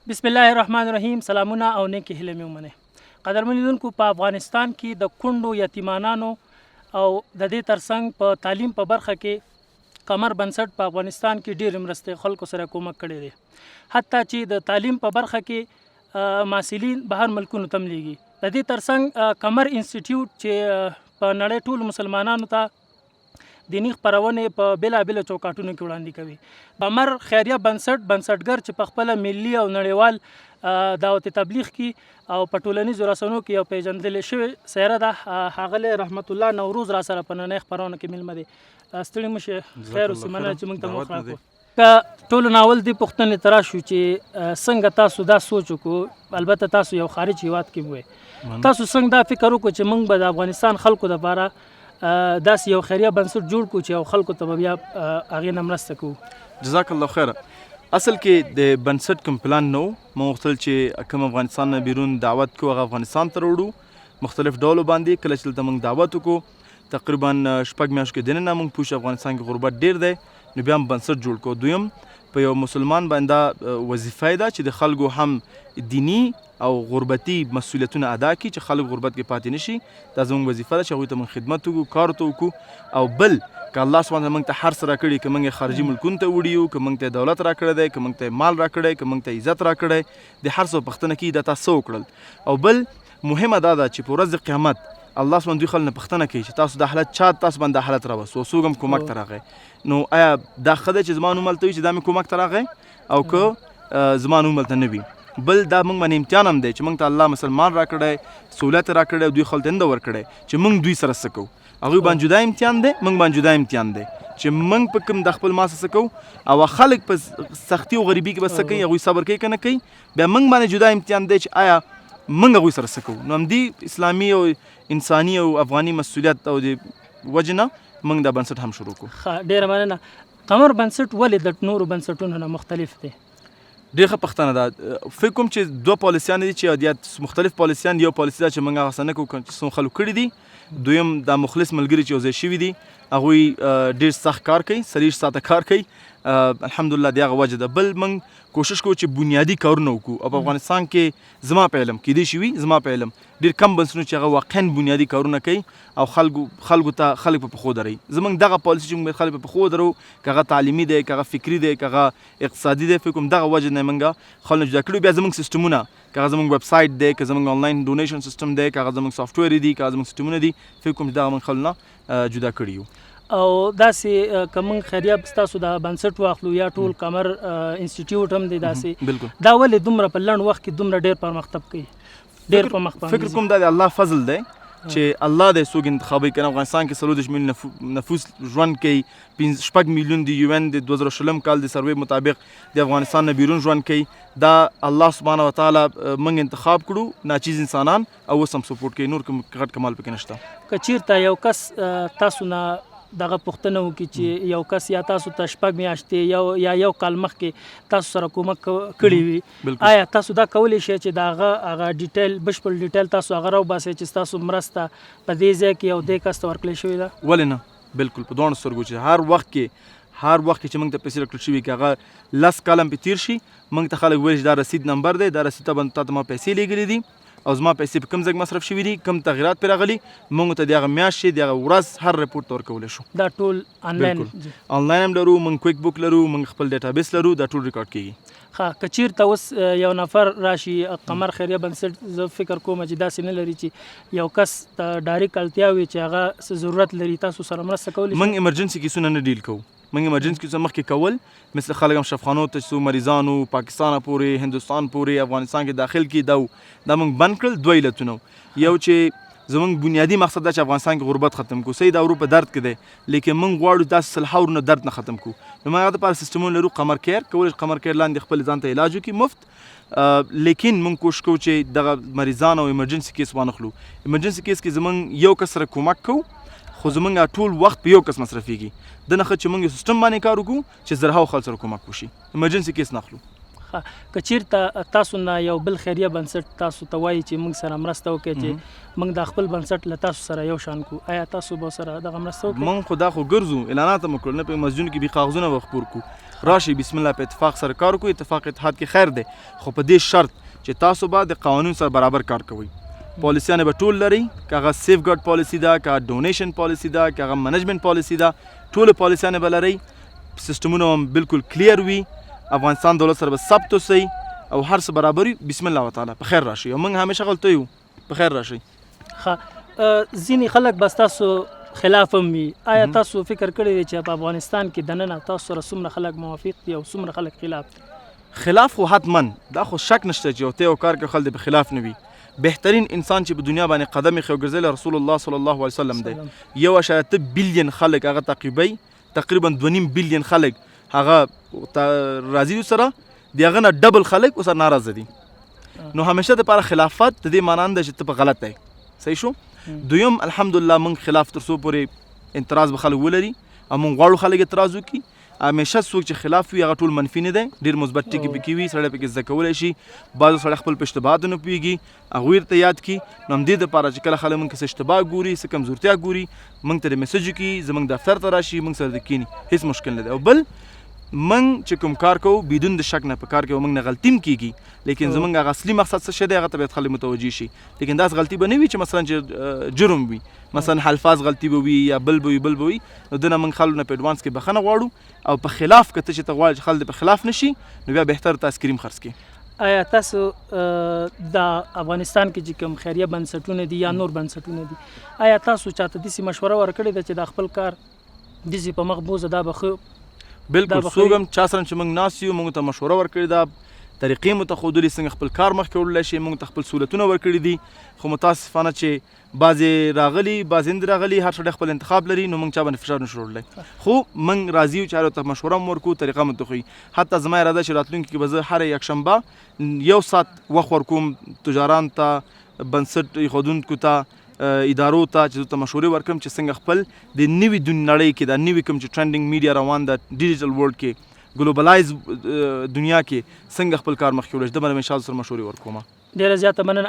بسم الله الرحمن الرحیم. سلامونه او نیکی هیله مې ومنئ. قدرمن لیدونکو، په افغانستان کې د کونډو یتیمانانو او د دې ترڅنګ په تعلیم په برخه کې قمر بنسټ په افغانستان کې ډېرې مرستې خلکو سره کومک کړی دی، حتی چې د تعلیم په برخه کې محصلین بهر ملکونو ته هم لیږي. د دې ترڅنګ قمر انسټیټیوټ چې په نړۍ ټولو مسلمانانو ته دینی خپرونې په بېلابېلو چوکاټونو کې وړاندې کوي. قمر خیریه بنسټګر چې په خپله ملي او نړیوال دعوت تبلیغ کې او په ټولنیزو رسنیو کې یو پیژندلې شوې څېره ده، ښاغلی رحمت الله نوروز را سره په نننۍ خپرونه کې میلمه دی. ستړي مه شئ، خیر اوسې، مننه چې موږ ته وخت راکړو. که ټولو ناول دې پوښتنې ته راشو چې څنګه تاسو دا سوچ وکړو، البته تاسو یو خارج هېواد کې وئ، تاسو څنګه دا فکر وکړو چې موږ به د افغانستان خلکو دپاره داسې یو خیریه بنسټ جوړ کړو چې یو خلکو ته به بیا هغې نه مرسته کوو؟ جزاک الله خیره. اصل کې د بنسټ کوم پلان نه و. ما غوښتل چې کوم افغانستان نه بیرون دعوت کو هغه افغانستان ته راوړو، مختلف ډولو باندې. کله چې دلته موږ دعوت وکړو، تقریبا شپږ میاشتې کې دننه موږ پوه شو افغانستان کې غربت ډېر دی، نو بیا هم بنسټ جوړ کړو. دویم په یو مسلمان باندې وظیفه ده چې د خلکو هم دینی او غربتي مسؤلیتونه ادا کړي، چې خلک غربت کې پاتې نشي. دا زموږ وظیفه ده چې هغوی ته موږ خدمت وکړو، کار ورته وکړو. او بل که الله سبحانه وتعالی موږ ته هر څه راکړي، که موږ یې خارجي ملکونو ته وړي یو، که موږ ته دولت راکړی دی، که موږ ته مال راکړی، که موږ ته عزت راکړی، د هر څه پوښتنه کوي دا تاسو څه وکړل. او بل مهمه دا ده چې په ورځ د قیامت الله سبحانه دوی خلک نه پوښتنه کوي چې تاسو دا حالت چا تاسو باندې دا حالت راوست، څوک هم کومک ته راغی، نو آیا دا ښه ده چې زما نوم هلته وي چې دا مې کومک ته راغی، او که زما نوم هلته نه وي. بل دا موږ باندې امتحان هم دی چې موږ ته الله مسلمان راکړی، سهولت راکړی، او دوی خلکو ته نه ورکړی چې موږ دوی سره څه کوو. هغوی باندې جدا امتحان دی، موږ باندې جدا امتحان دی چې موږ په کوم د خپل ما څه کوو، او خلک په سختي او غریبي کې به څه کوي، هغوی صبر کوي که نه کوي. بیا موږ باندې جدا امتحان دی چې آیا موږ هغوی سره څه کوو. نو همدې اسلامي او انساني او افغاني مسؤلیت او د وجې نه موږ دا بنسټ هم شروع کړو. ښه، ډېره مننه. قمر بنسټ ولې د نورو بنسټونو نه مختلف دی؟ ډېر ښه پوښتنه ده. فکر کوم چې دوه پالیسیان دي چې مختلف پالیسیان. یو پالیسي ده چې موږ هغه څه نه کوو چې څومره خلکو کړي دي. دویم دا مخلص ملګري چې یو ځای شوي دي، هغوی ډېر سخت کار کوي، 30 ساعته کار کوي. الحمدلله د هغه وجه ده. بل موږ کوشش کوو چې بنیادي کارونه وکړو. او په افغانستان کې زما په علم کیدای شي وي، زما په علم ډېر کم بنسټونه چې هغه واقعا بنیادي کارونه کوي او خلکو ته خلک په پښو دروي. زموږ دغه پالیسي چې موږ خلک په پښو درو، که هغه تعلیمي دی، که هغه فکري دی، که هغه اقتصادي دی، فکر کوم دغه وجه نه موږ خلک جدا کړو. بیا زموږ سیسټمونه، که هغه زموږ ویب سایټ دی، که زموږ آنلاین ډونیشن سیسټم دی، که هغه زموږ سافټویر دي، که هغه زموږ سیسټمونه دي، فکر کوم چې دغه موږ خلک نه جدا کړي یو. او داسې که موږ خیریه ستاسو د بنسټ واخلو یا ټول قمر انسټیټیوټ هم دی داسې، بالکل دا ولې دومره په لنډ وخت کې دومره ډېر پرمختګ کوي، ډېر په مخ باندې؟ فکر کوم دا د الله فضل دی چې الله د څوک انتخابوي. کنه افغانستان کې 40 میلیون نفوس ژوند کوي، 6 میلیون د UN د 2020 کال د سروې مطابق د افغانستان نه بیرون ژوند کوي. دا الله سبحانه وتعالی موږ انتخاب کړو ناچیز انسانان، او اوس هم سپورټ کوي. نور کوم غټ کمال پکې نشته. که چیرته یو کس تاسو نه دغه پوښتنه وکړي چې یو کس یا تاسو ته 6 میاشتې یا یو کال مخکې تاسو سره کومک کړی وي، آیا تاسو دا کولی شئ چې د هغه ډیټیل، بشپړ ډیټیل تاسو هغه راوباسئ چې ستاسو مرسته په دې ځای کې یو دې کس ته ورکړل شوې ده؟ ولې نه، بالکل په دواړو سترګو. چې هر وخت کې چې موږ ته پیسې راکړل شوي، که هغه 10 کاله پې تېر شي، موږ ته خلک ویل چې دا رسید نمبر دی، دا رسید ته تا ته ما پیسې لیږلې دي، او زما پیسې په کوم ځای مصرف شوي دي، کوم تغیرات پرې راغلي، موږ ته د هغه میاشتې د هغه ورځ هر رپورټ ته ورکولی شو. دا ټول آنلاین؟ آنلاین هم لرو، موږ کویک بک لرو، موږ خپل ډیټابیس لرو، دا ټول ریکارډ کیږي. ښه، که چیرته اوس یو نفر راشي قمر خیریه بنسټ، زه فکر کوم چې داسې نه لري چې یو کس ته ډایرکټ اړتیا وي چې هغه څه ضرورت لري، تاسو سره مرسته کولی شئ؟ موږ ایمرجنسي کیسونه نه ډیل کوو. موږ ایمرجنسي کیسونه مخکې کول، مثل خلک هم شفاخانو ته څو مریضانو پاکستان پورې، هندوستان پورې، افغانستان کې داخل کې دا موږ بند کړل. 2 علتونه، یو چې زموږ بنیادی مقصد دا چې افغانستان کې غربت ختم کړو. صحیح دا اروپا درد کې دی، لیکن موږ غواړو داسې سلهاورونه درد نه ختم کړو. نو موږ هغه دپاره سیسټمونه لرو. قمر کیر کولی شي قمر کیر لاندې خپل ځان ته علاج وکړي مفت، لیکن موږ کوشش کوو چې دغه مریضان او ایمرجنسي کیس وانخلو. ایمرجنسي کیس کې زموږ یو کس سره کومک کوو، خو زموږ ټول وخت په یو کس مصرفیږي. د نه ښه چې موږ یو سیسټم باندې کار وکړو چې زرهاو خلک سره کومک وشي، ایمرجنسي کیس نه اخلو. که چیرته تاسو نه یو بل خیریه بنسټ تاسو ته وایي چې موږ سره مرسته وکړي چې موږ د خپل بنسټ له تاسو سره یو شان کو، آیا تاسو به سره دغه مرسته وکړئ؟ موږ خو دا خو ګرځو، اعلانات هم وکړل، نه په مسجدونو کې به کاغذونه به خپور کړو، راشي بسم الله په اتفاق سره کار وکړو. اتفاق اتحاد کې خیر دی، خو په دې شرط چې تاسو به د قانون سره برابر کار کوئ. پالیسیانې به ټول لري، که هغه سیف ګارډ پالیسي ده، که ډونیشن پالیسي ده، که هغه منیجمنت پالیسي ده، ټولې پالیسیانې به لرئ. سیستمونه هم بالکل کلیر وي، افغانستان دولت سره به ثبت اوسئ او هر څه برابر وي. بسم الله تعالی په خیر راشي، او موږ همیشه غلطه یو، په خیر راشي. ځینې خلک بس تاسو خلاف هم وي، آیا تاسو فکر کړی دی چې په افغانستان کې دننه تاسو سره څومره خلک موافق دي او څومره خلک خلاف دي؟ خلاف خو حتما، دا خو شک نشته چې یو ته یو کار کوي خلک په خلاف نه وي. بهترین انسان چې په دنیا باندې قدم ایښی او ګرځېدلی رسول الله صلی الله علیه وسلم دی. 1.3 بلین خلک هغه تعقیبوي، تقریبا 2.5 بلین خلک هغه راضي سره، د هغه نه ډبل خلک ورسره ناراضه دي. نو همیشه دپاره خلافت د دې معنی نه ده چې ته په غلط دی. صحیح شو؟ دویم الحمدلله موږ خلاف تر څو پورې اعتراض به خلک ولري او موږ غواړو خلک اعتراض وکړي. همیشه څوک چې خلاف وي هغه ټول منفي نه دی، ډېر مثبت ټکي پکې وي، سړی پکې زده کولی شي. بعضو سړی خپل په اشتباهاتو نه پوهېږي، هغوی ورته یاد کړي. نو همدې دپاره چې کله خلک موږ څه اشتباه ګوري، څه کمزورتیا ګوري، موږ ته د میسج وکړي، زموږ دفتر ته راشي، موږ سره د کښېني، هېڅ مشکل نه دی. او بل موږ چې کوم کار کوو بدون د شک نه په کار کې موږ نه غلطي هم کېږي، لیکن زموږ هغه اصلي مقصد څه شی دی هغه ته باید خلک متوجه شي. لیکن داسې غلطي به نه وي چې مثلا چې جرم وي، مثلا الفاظ غلطي به وي یا بل به وي بل به وي. نو دنه موږ خلکو نه په اډوانس کې بخښنه غواړو، او په خلاف که ته چې ته غواړې چې خلک په خلاف نشي نو بیا بهتر ته آیسکریم خرڅ کړي. آیا تاسو د افغانستان کې چې کوم خیریه بنسټونه دي یا نور بنسټونه دي، آیا تاسو چاته داسې مشوره ورکړې ده چې د خپل کار داسې په مخ بوځه دا به ښه؟ بالکل څوک هم چا سره چې موږ ناست یو موږ ته مشوره ورکړې ده، طریقې مو ته ښودلي څنګه خپل کار مخکې وړلی شي، موږ ته خپل سهولتونه ورکړي دي. خو متاسفانه چې بعضې راغلي بعضې نه راغلي، هر سړی خپل انتخاب لري، نو موږ چا باندې فشار نشو وړلی. خو موږ راضي یو چې هر یو ته مشوره هم ورکوو، طریقه مو ته ښوي. حتی زما اراده چې راتلونکي کې به زه هره یکشنبه 1 ساعت وخت ورکوم تجارانو ته، بنسټ ایښودونکو ته، ادارو ته، چې ته مشورې ورکړم چې څنګه خپل د نوي نړۍ کې دا نوي کوم چې ټرینډینګ میډیا روان ده ډیجیټل ورلډ کې، ګلوبلایز دنیا کې څنګه خپل کار مخکې وړی شي، د باندې انشاءالله سره مشورې ورکوم. ډېره زیاته مننه.